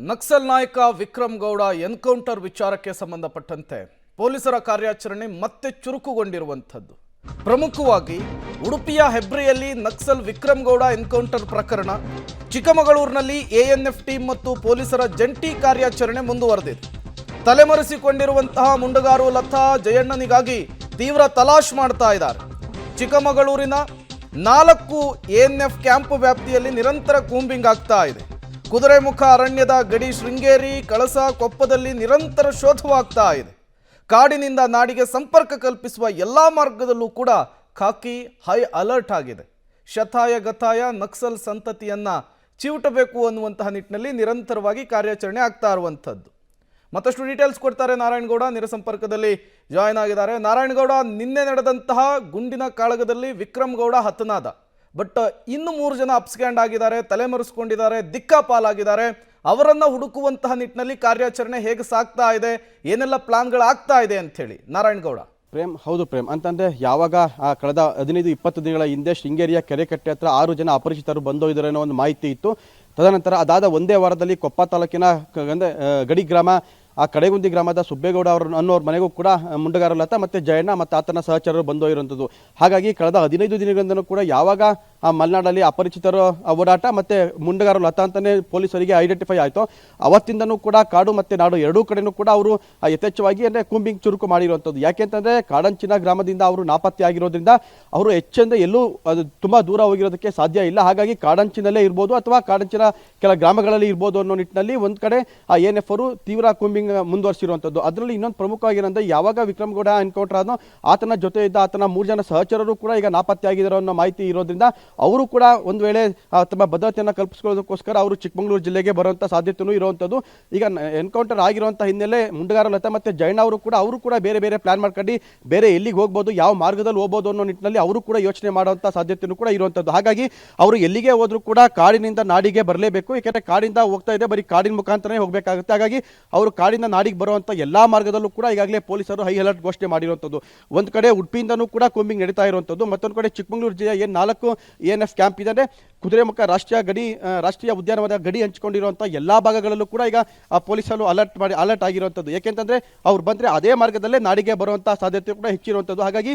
ನಕ್ಸಲ್ ನಾಯಕ ವಿಕ್ರಮ್ ಗೌಡ ಎನ್ಕೌಂಟರ್ ವಿಚಾರಕ್ಕೆ ಸಂಬಂಧಪಟ್ಟಂತೆ ಪೊಲೀಸರ ಕಾರ್ಯಾಚರಣೆ ಮತ್ತೆ ಚುರುಕುಗೊಂಡಿರುವಂಥದ್ದು. ಪ್ರಮುಖವಾಗಿ ಉಡುಪಿಯ ಹೆಬ್ರಿಯಲ್ಲಿ ನಕ್ಸಲ್ ವಿಕ್ರಮ್ ಗೌಡ ಎನ್ಕೌಂಟರ್ ಪ್ರಕರಣ, ಚಿಕ್ಕಮಗಳೂರಿನಲ್ಲಿ ಎಎನ್ಎಫ್ ಟೀಮ್ ಮತ್ತು ಪೊಲೀಸರ ಜಂಟಿ ಕಾರ್ಯಾಚರಣೆ ಮುಂದುವರೆದಿದೆ. ತಲೆಮರೆಸಿಕೊಂಡಿರುವಂತಹ ಮುಂಡಗಾರು ಲತಾ ಜಯಣ್ಣನಿಗಾಗಿ ತೀವ್ರ ತಲಾಶ್ ಮಾಡ್ತಾ ಇದ್ದಾರೆ. ಚಿಕ್ಕಮಗಳೂರಿನ 4 ಎಎನ್ಎಫ್ ಕ್ಯಾಂಪ್ ವ್ಯಾಪ್ತಿಯಲ್ಲಿ ನಿರಂತರ ಕೂಂಬಿಂಗ್ ಆಗ್ತಾ ಇದೆ. ಕುದುರೆಮುಖ ಅರಣ್ಯದ ಗಡಿ ಶೃಂಗೇರಿ, ಕಳಸ, ಕೊಪ್ಪದಲ್ಲಿ ನಿರಂತರ ಶೋಧವಾಗ್ತಾ ಇದೆ. ಕಾಡಿನಿಂದ ನಾಡಿಗೆ ಸಂಪರ್ಕ ಕಲ್ಪಿಸುವ ಎಲ್ಲ ಮಾರ್ಗದಲ್ಲೂ ಕೂಡ ಖಾಕಿ ಹೈ ಅಲರ್ಟ್ ಆಗಿದೆ. ಶತಾಯ ಗತಾಯ ನಕ್ಸಲ್ ಸಂತತಿಯನ್ನ ಚಿವುಟಬೇಕು ಅನ್ನುವಂತಹ ನಿಟ್ಟಿನಲ್ಲಿ ನಿರಂತರವಾಗಿ ಕಾರ್ಯಾಚರಣೆ ಆಗ್ತಾ ಇರುವಂಥದ್ದು. ಮತ್ತಷ್ಟು ಡೀಟೇಲ್ಸ್ ಕೊಡ್ತಾರೆ ನಾರಾಯಣಗೌಡ, ನೇರ ಸಂಪರ್ಕದಲ್ಲಿ ಜಾಯ್ನ್ ಆಗಿದ್ದಾರೆ. ನಾರಾಯಣಗೌಡ, ನಿನ್ನೆ ನಡೆದಂತಹ ಗುಂಡಿನ ಕಾಳಗದಲ್ಲಿ ವಿಕ್ರಮ್ ಗೌಡ ಹತನಾದ. ಬಟ್ ಇನ್ನು 3 ಜನ ಅಪ್ಸ್ಕ್ಯಾಂಡ್ ಆಗಿದ್ದಾರೆ, ತಲೆಮರೆಸ್ಕೊಂಡಿದ್ದಾರೆ, ದಿಕ್ಕಾಪಾಲಾಗಿದ್ದಾರೆ. ಅವರನ್ನು ಹುಡುಕುವಂತಹ ನಿಟ್ಟಿನಲ್ಲಿ ಕಾರ್ಯಾಚರಣೆ ಹೇಗೆ ಸಾಗ್ತಾ ಇದೆ, ಏನೆಲ್ಲ ಪ್ಲಾನ್ಗಳಾಗ್ತಾ ಇದೆ ಅಂತ ಹೇಳಿ ನಾರಾಯಣಗೌಡ. ಪ್ರೇಮ್, ಹೌದು ಪ್ರೇಮ್. ಅಂತಂದರೆ ಯಾವಾಗ ಕಳೆದ 15-20 ದಿನಗಳ ಹಿಂದೆ ಶೃಂಗೇರಿಯ ಕೆರೆಕಟ್ಟೆ ಹತ್ರ 6 ಜನ ಅಪರಿಚಿತರು ಬಂದೊಯ್ದರೆ ಅನ್ನೋ ಒಂದು ಮಾಹಿತಿ ಇತ್ತು. ತದನಂತರ ಅದಾದ ಒಂದೇ ವಾರದಲ್ಲಿ ಕೊಪ್ಪ ತಾಲೂಕಿನ ಗಡಿ ಗ್ರಾಮ ಕಡೆಗುಂದಿ ಗ್ರಾಮದ ಸುಬ್ಬೇಗೌಡ ಅನ್ನೋರ ಮನೆಗೂ ಕೂಡ ಮುಂಡಗಾರ ಲತಾ ಮತ್ತು ಜಯಣ್ಣ ಮತ್ತು ಆತನ ಸಹಚರರು ಬಂದೊಯ್ಯಿರುವಂಥದ್ದು. ಹಾಗಾಗಿ ಕಳೆದ 15 ದಿನಗಳಿಂದಲೂ ಕೂಡ ಯಾವಾಗ ಮಲೆನಾಡಲ್ಲಿ ಅಪರಿಚಿತರ ಓಡಾಟ ಮತ್ತು ಮುಂಡಗಾರ ಲತಾ ಅಂತಲೇ ಪೊಲೀಸರಿಗೆ ಐಡೆಂಟಿಫೈ ಆಯಿತು, ಅವತ್ತಿಂದನೂ ಕೂಡ ಕಾಡು ಮತ್ತು ನಾಡು ಎರಡೂ ಕಡೆಯೂ ಕೂಡ ಅವರು ಯಥೇಚ್ಛವಾಗಿ ಅಂದರೆ ಕೂಂಬಿಂಗ್ ಚುರುಕು ಮಾಡಿರುವಂಥದ್ದು. ಯಾಕೆಂತಂದರೆ ಕಾಡಂಚಿನ ಗ್ರಾಮದಿಂದ ಅವರು ನಾಪತ್ತೆ ಆಗಿರೋದ್ರಿಂದ ಅವರು ಹೆಚ್ಚೆಂದ ಎಲ್ಲೂ ಅದು ತುಂಬ ದೂರ ಹೋಗಿರೋದಕ್ಕೆ ಸಾಧ್ಯ ಇಲ್ಲ. ಹಾಗಾಗಿ ಕಾಡಂಚಿನಲ್ಲೇ ಇರ್ಬೋದು ಅಥವಾ ಕಾಡಂಚಿನ ಕೆಲ ಗ್ರಾಮಗಳಲ್ಲಿ ಇರ್ಬೋದು ಅನ್ನೋ ನಿಟ್ಟಿನಲ್ಲಿ ಒಂದು ಕಡೆ ಎಎನ್ಎಫ್ ಅವರು ತೀವ್ರ ಕೂಂಬಿಂಗ್ ಮುಂದುವರಿಸಿರುವಂಥದ್ದು. ಅದರಲ್ಲಿ ಇನ್ನೊಂದು ಪ್ರಮುಖವಾಗಿ ಏನಂದರೆ ಯಾವಾಗ ವಿಕ್ರಮ್ ಗೌಡ ಎನ್ಕೌಂಟರ್ ಆದನೋ ಆತನ ಜೊತೆ ಇದ್ದ ಆತನ 3 ಜನ ಸಹಚರರು ಕೂಡ ಈಗ ನಾಪತ್ತೆ ಆಗಿದ್ದಾರೆ ಅನ್ನೋ ಮಾಹಿತಿ ಇರೋದ್ರಿಂದ ಅವರು ಕೂಡ ಒಂದು ವೇಳೆ ತಮ್ಮ ಭದ್ರತೆಯನ್ನು ಕಲ್ಪಿಸಿಕೊಳ್ಳೋದಕ್ಕೋಸ್ಕರ ಅವರು ಚಿಕ್ಕಮಗಳೂರು ಜಿಲ್ಲೆಗೆ ಬರುವಂಥ ಸಾಧ್ಯತೆಯೂ ಇರುವಂಥದ್ದು. ಈಗ ಎನ್ಕೌಂಟರ್ ಆಗಿರುವಂಥ ಹಿನ್ನೆಲೆ ಮುಂಡಗಾರ ಲತಾ ಮತ್ತು ಜಯಣ್ಣ ಅವರು ಕೂಡ ಬೇರೆ ಬೇರೆ ಪ್ಲಾನ್ ಮಾಡ್ಕೊಂಡು ಬೇರೆ ಎಲ್ಲಿಗೆ ಹೋಗ್ಬೋದು, ಯಾವ ಮಾರ್ಗದಲ್ಲಿ ಹೋಗ್ಬೋದು ಅನ್ನೋ ನಿಟ್ಟಿನಲ್ಲಿ ಅವರು ಕೂಡ ಯೋಚನೆ ಮಾಡುವಂಥ ಸಾಧ್ಯತೆಯೂ ಕೂಡ ಇರುವಂಥದ್ದು. ಹಾಗಾಗಿ ಅವರು ಎಲ್ಲಿಗೆ ಹೋದರೂ ಕೂಡ ಕಾಡಿನಿಂದ ನಾಡಿಗೆ ಬರಲೇಬೇಕು. ಯಾಕೆಂದರೆ ಕಾಡಿಂದ ಹೋಗ್ತಾ ಇದೆ, ಬರೀ ಕಾಡಿನ ಮುಖಾಂತರನೇ ಹೋಗಬೇಕಾಗುತ್ತೆ. ಹಾಗಾಗಿ ಅವರು ಕಾಡಿನ ನಾಡಿಗೆ ಬರುವಂಥ ಎಲ್ಲ ಮಾರ್ಗದಲ್ಲೂ ಕೂಡ ಈಗಾಗಲೇ ಪೊಲೀಸರು ಹೈ ಅಲರ್ಟ್ ಘೋಷಣೆ ಮಾಡಿರುವಂಥದ್ದು. ಒಂದು ಕಡೆ ಉಡುಪಿಯಿಂದನೂ ಕೂಡ ಕೂಂಬಿಂಗ್ ನಡೀತಾ ಇರುವಂಥದ್ದು, ಮತ್ತೊಂದು ಕಡೆ ಚಿಕ್ಕಮಗಳೂರು ಜಿಲ್ಲೆಯ ಏನು 4 ಎಎನ್ಎಫ್ ಕ್ಯಾಂಪ್ ಇದೆ, ಕುದುರೆಮುಖ ರಾಷ್ಟ್ರೀಯ ಉದ್ಯಾನವನದ ಗಡಿ ಹಂಚಿಕೊಂಡಿರುವಂಥ ಎಲ್ಲ ಭಾಗಗಳಲ್ಲೂ ಕೂಡ ಈಗ ಪೊಲೀಸರು ಅಲರ್ಟ್ ಆಗಿರುವಂಥದ್ದು. ಯಾಕೆಂತಂದರೆ ಅವ್ರು ಬಂದರೆ ಅದೇ ಮಾರ್ಗದಲ್ಲೇ ನಾಡಿಗೆ ಬರುವಂಥ ಸಾಧ್ಯತೆ ಕೂಡ ಹೆಚ್ಚಿರುವಂಥದ್ದು. ಹಾಗಾಗಿ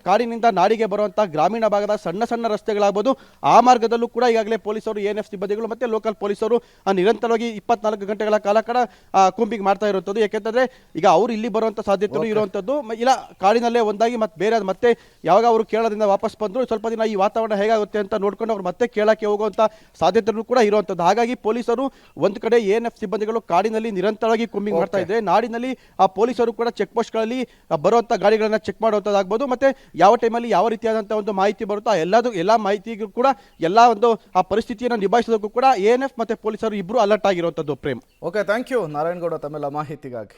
ಕಾಡಿನಿಂದ ನಾಡಿಗೆ ಬರುವಂಥ ಗ್ರಾಮೀಣ ಭಾಗದ ಸಣ್ಣ ಸಣ್ಣ ರಸ್ತೆಗಳಾಗ್ಬೋದು, ಆ ಮಾರ್ಗದಲ್ಲೂ ಕೂಡ ಈಗಾಗಲೇ ಪೊಲೀಸರು ಎಎನ್ಎಫ್ ಸಿಬ್ಬಂದಿಗಳು ಮತ್ತು ಲೋಕಲ್ ಪೊಲೀಸರು ನಿರಂತರವಾಗಿ 24 ಗಂಟೆಗಳ ಕಾಲ ಕೂಂಬಿಂಗ್ ಮಾಡ್ತಾ ಇರುವಂಥದ್ದು. ಯಾಕೆಂತಂದರೆ ಈಗ ಅವರು ಇಲ್ಲಿ ಬರುವಂಥ ಸಾಧ್ಯತೆಯೂ ಇರುವಂಥದ್ದು. ಇಲ್ಲ ಕಾಡಿನಲ್ಲೇ ಒಂದಾಗಿ ಮತ್ತೆ ಯಾವಾಗ ಅವರು ಕೇರಳದಿಂದ ವಾಪಸ್ ಬಂದರು ಸ್ವಲ್ಪ ದಿನ ಈ ವಾತಾವರಣ ಹೇಗಾಗುತ್ತೆ ಅಂತ ನೋಡ್ಕೊಂಡು ಅವ್ರು ಮತ್ತೆ ಕೇಳಕ್ಕೆ ಹೋಗುವಂಥ ಸಾಧ್ಯತೆಯೂ ಕೂಡ ಇರುವಂಥದ್ದು. ಹಾಗಾಗಿ ಪೊಲೀಸರು ಒಂದು ಕಡೆ ಎಎನ್ಎಫ್ ಸಿಬ್ಬಂದಿಗಳು ಕಾಡಿನಲ್ಲಿ ನಿರಂತರವಾಗಿ ಕೂಂಬಿಂಗ್ ಮಾಡ್ತಾ ಇದ್ದಾರೆ. ನಾಡಿನಲ್ಲಿ ಪೊಲೀಸರು ಕೂಡ ಚೆಕ್ ಪೋಸ್ಟ್ಗಳಲ್ಲಿ ಬರುವಂಥ ಗಾಡಿಗಳನ್ನು ಚೆಕ್ ಮಾಡುವಂಥದ್ದಾಗ್ಬೋದು, ಮತ್ತೆ ಯಾವ ಟೈಮಲ್ಲಿ ಯಾವ ರೀತಿಯಾದಂತಹ ಒಂದು ಮಾಹಿತಿ ಬರುತ್ತೋ ಎಲ್ಲ ಮಾಹಿತಿಗೂ ಕೂಡ ಎಲ್ಲ ಒಂದು ಆ ಪರಿಸ್ಥಿತಿಯನ್ನು ನಿಭಾಯಿಸೋದಕ್ಕೂ ಕೂಡ ಎಎನ್ಎಫ್ ಮತ್ತೆ ಪೊಲೀಸರು ಇಬ್ಬರು ಅಲರ್ಟ್ ಆಗಿರುವಂಥದ್ದು. Prem, okay, thank you Narayanagowda ತಮ್ಮೆಲ್ಲ ಮಾಹಿತಿಗಾಗಿ.